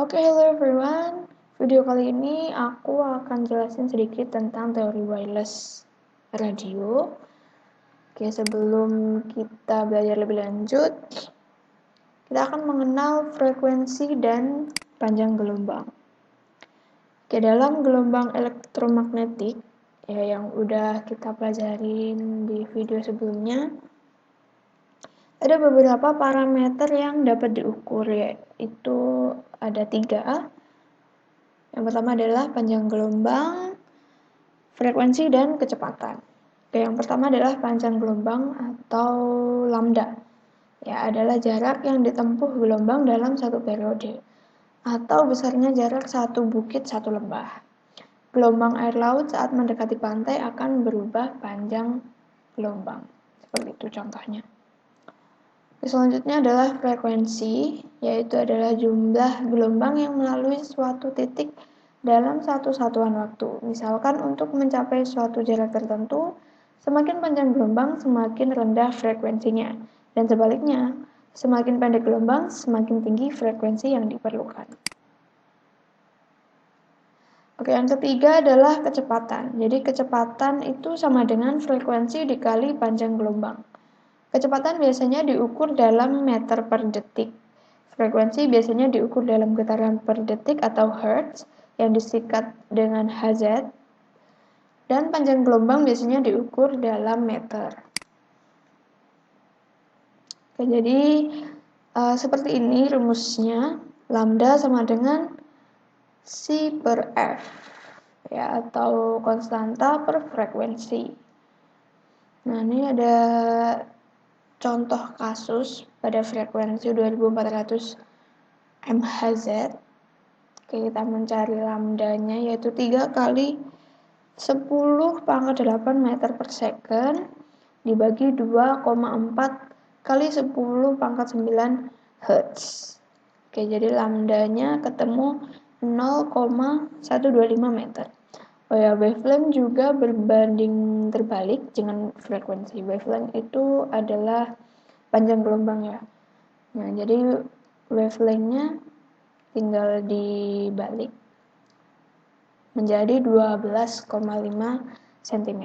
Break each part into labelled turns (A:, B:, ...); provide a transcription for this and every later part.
A: Oke, hello everyone. Video kali ini aku akan jelasin sedikit tentang teori wireless radio. Oke, sebelum kita belajar lebih lanjut, kita akan mengenal frekuensi dan panjang gelombang. Oke, dalam gelombang elektromagnetik, ya yang udah kita pelajarin di video sebelumnya, ada beberapa parameter yang dapat diukur, yaitu ada 3. Yang pertama adalah panjang gelombang, frekuensi, dan kecepatan. Oke, yang pertama adalah panjang gelombang atau lambda. Ya, adalah jarak yang ditempuh gelombang dalam satu periode, atau besarnya jarak satu bukit satu lembah. Gelombang air laut saat mendekati pantai akan berubah panjang gelombang. Seperti itu contohnya. Selanjutnya adalah frekuensi, yaitu adalah jumlah gelombang yang melalui suatu titik dalam satu satuan waktu. Misalkan untuk mencapai suatu jarak tertentu, semakin panjang gelombang, semakin rendah frekuensinya. Dan sebaliknya, semakin pendek gelombang, semakin tinggi frekuensi yang diperlukan. Oke, yang ketiga adalah kecepatan. Jadi kecepatan itu sama dengan frekuensi dikali panjang gelombang. Kecepatan biasanya diukur dalam meter per detik. Frekuensi biasanya diukur dalam getaran per detik atau hertz yang disingkat dengan Hz. Dan panjang gelombang biasanya diukur dalam meter. Oke, jadi seperti ini rumusnya. Lambda sama dengan C per F, ya, atau konstanta per frekuensi. Nah, ini ada contoh kasus pada frekuensi 2400 MHz. Oke, kita mencari lambdanya, yaitu 3 kali 10 pangkat 8 meter per second dibagi 2,4 kali 10 pangkat 9 Hertz. Oke, jadi lambdanya ketemu 0,125 meter. Oh ya, wavelength juga berbanding terbalik dengan frekuensi. Wavelength itu adalah panjang gelombang, ya. Nah, jadi wavelength-nya tinggal dibalik menjadi 12,5 cm.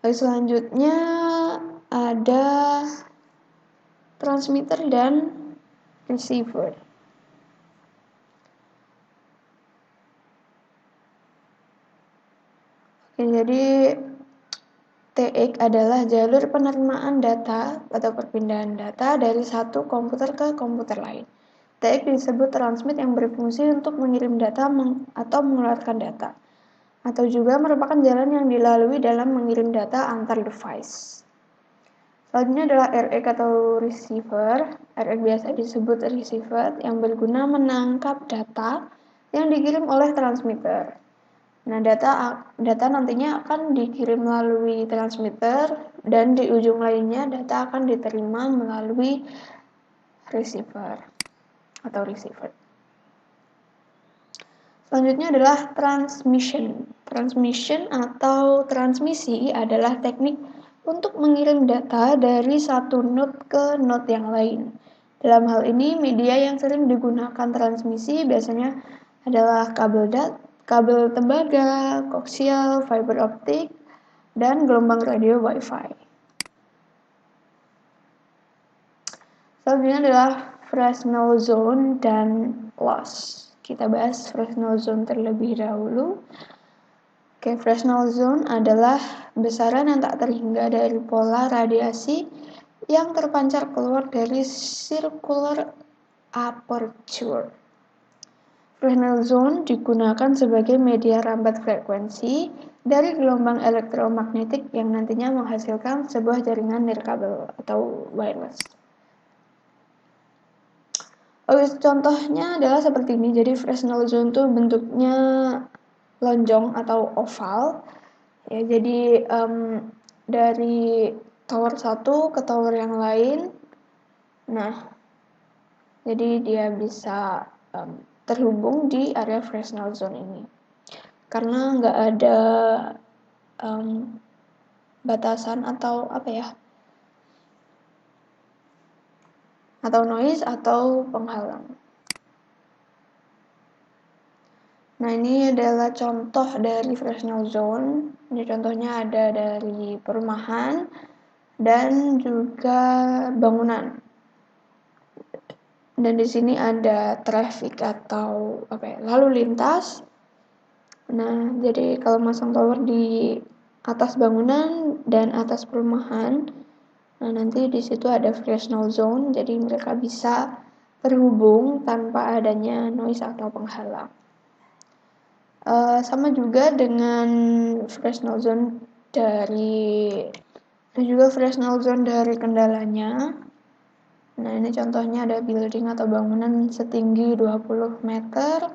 A: Lalu selanjutnya ada transmitter dan receiver. Oke, jadi TX adalah jalur penerimaan data atau perpindahan data dari satu komputer ke komputer lain. TX disebut transmit yang berfungsi untuk mengirim data atau mengeluarkan data, atau juga merupakan jalan yang dilalui dalam mengirim data antar device. Selanjutnya adalah RX atau receiver. RX biasa disebut receiver yang berguna menangkap data yang dikirim oleh transmitter. Nah, data nantinya akan dikirim melalui transmitter dan di ujung lainnya data akan diterima melalui receiver atau receiver. Selanjutnya adalah transmission. Transmission atau transmisi adalah teknik untuk mengirim data dari satu node ke node yang lain. Dalam hal ini, media yang sering digunakan transmisi biasanya adalah kabel tembaga, koaksial, fiber optik, dan gelombang radio Wi-Fi. Selanjutnya adalah Fresnel zone dan loss. Kita bahas Fresnel zone terlebih dahulu. Oke, Fresnel zone adalah besaran yang tak terhingga dari pola radiasi yang terpancar keluar dari circular aperture. Fresnel zone digunakan sebagai media rambat frekuensi dari gelombang elektromagnetik yang nantinya menghasilkan sebuah jaringan nirkabel atau wireless. Contohnya adalah seperti ini. Jadi Fresnel zone itu bentuknya lonjong atau oval. Ya, jadi dari tower satu ke tower yang lain. Nah, jadi dia bisa terhubung di area Fresnel zone ini. Karena nggak ada batasan atau apa ya? atau noise atau penghalang. Nah, ini adalah contoh dari Fresnel zone. Ini contohnya ada dari perumahan dan juga bangunan. Dan di sini ada traffic atau lalu lintas. Nah, jadi kalau masang tower di atas bangunan dan atas perumahan, nah nanti di situ ada Fresnel zone, jadi mereka bisa terhubung tanpa adanya noise atau penghalang. Sama juga dengan Fresnel zone dari kendalanya. Nah, ini contohnya ada building atau bangunan setinggi 20 meter.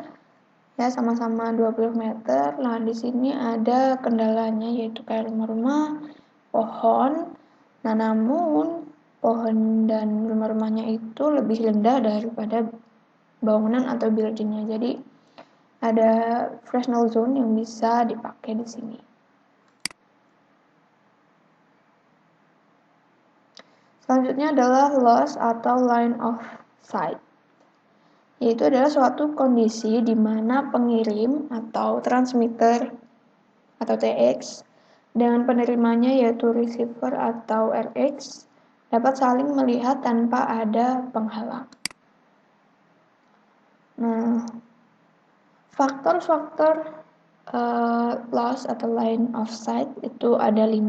A: Ya, sama-sama 20 meter. Nah, di sini ada kendalanya yaitu kayak rumah-rumah, pohon. Nah, namun pohon dan rumah-rumahnya itu lebih rendah daripada bangunan atau buildingnya. Jadi ada Fresnel zone yang bisa dipakai di sini. Selanjutnya adalah loss atau line of sight, yaitu adalah suatu kondisi di mana pengirim atau transmitter atau TX dengan penerimanya yaitu receiver atau RX dapat saling melihat tanpa ada penghalang. Nah, faktor-faktor loss atau line of sight itu ada 5.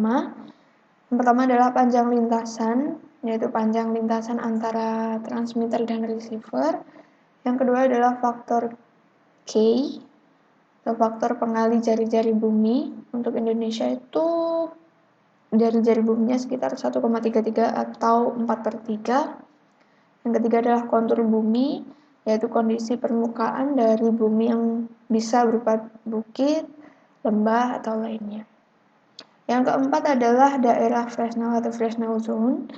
A: Yang pertama adalah panjang lintasan, yaitu panjang lintasan antara transmitter dan receiver. Yang kedua adalah faktor K, atau faktor pengali jari-jari bumi. Untuk Indonesia itu jari-jari buminya sekitar 1,33 atau 4/3. Yang ketiga adalah kontur bumi, yaitu kondisi permukaan dari bumi yang bisa berupa bukit, lembah, atau lainnya. Yang keempat adalah daerah Fresnel atau Fresnel zone,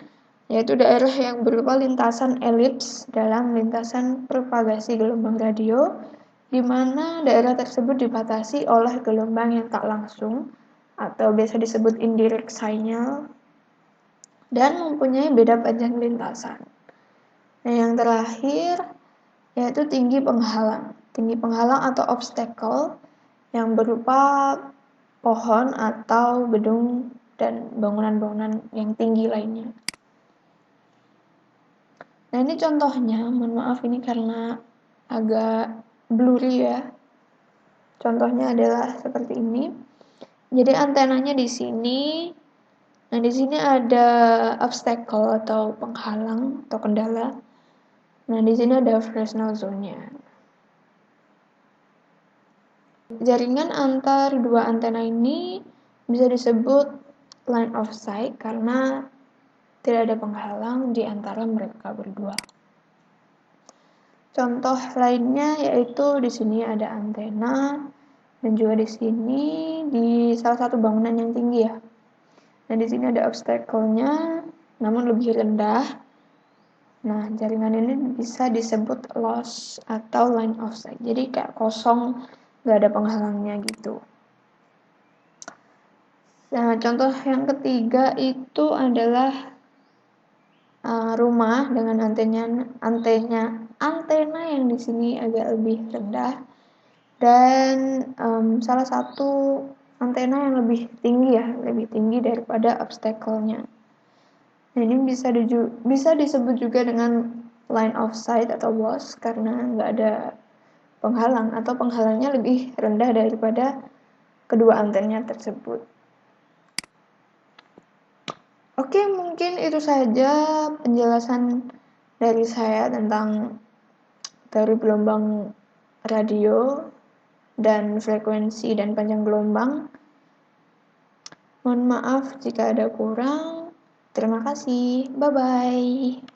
A: yaitu daerah yang berupa lintasan elips dalam lintasan propagasi gelombang radio, di mana daerah tersebut dibatasi oleh gelombang yang tak langsung atau biasa disebut indirect signal dan mempunyai beda panjang lintasan. Nah, yang terakhir yaitu tinggi penghalang atau obstacle yang berupa pohon atau gedung dan bangunan-bangunan yang tinggi lainnya. Nah, ini contohnya, mohon maaf ini karena agak blurry ya. Contohnya adalah seperti ini. Jadi antenanya di sini. Nah, di sini ada obstacle atau penghalang atau kendala. Nah, di sini ada Fresnel zone-nya. Jaringan antar dua antena ini bisa disebut line of sight karena tidak ada penghalang di antara mereka berdua. Contoh lainnya yaitu di sini ada antena dan juga di sini di salah satu bangunan yang tinggi ya. Nah, di sini ada obstacle-nya namun lebih rendah. Nah, jaringan ini bisa disebut loss atau line of sight. Jadi kayak kosong, nggak ada penghalangnya gitu. Nah, contoh yang ketiga itu adalah rumah dengan antena yang di sini agak lebih rendah dan salah satu antena yang lebih tinggi daripada obstacle-nya. Nah, ini bisa disebut juga dengan line of sight atau loss karena nggak ada penghalang atau penghalangnya lebih rendah daripada kedua antena tersebut. Oke, mungkin itu saja penjelasan dari saya tentang teori gelombang radio dan frekuensi dan panjang gelombang. Mohon maaf jika ada kurang. Terima kasih. Bye-bye.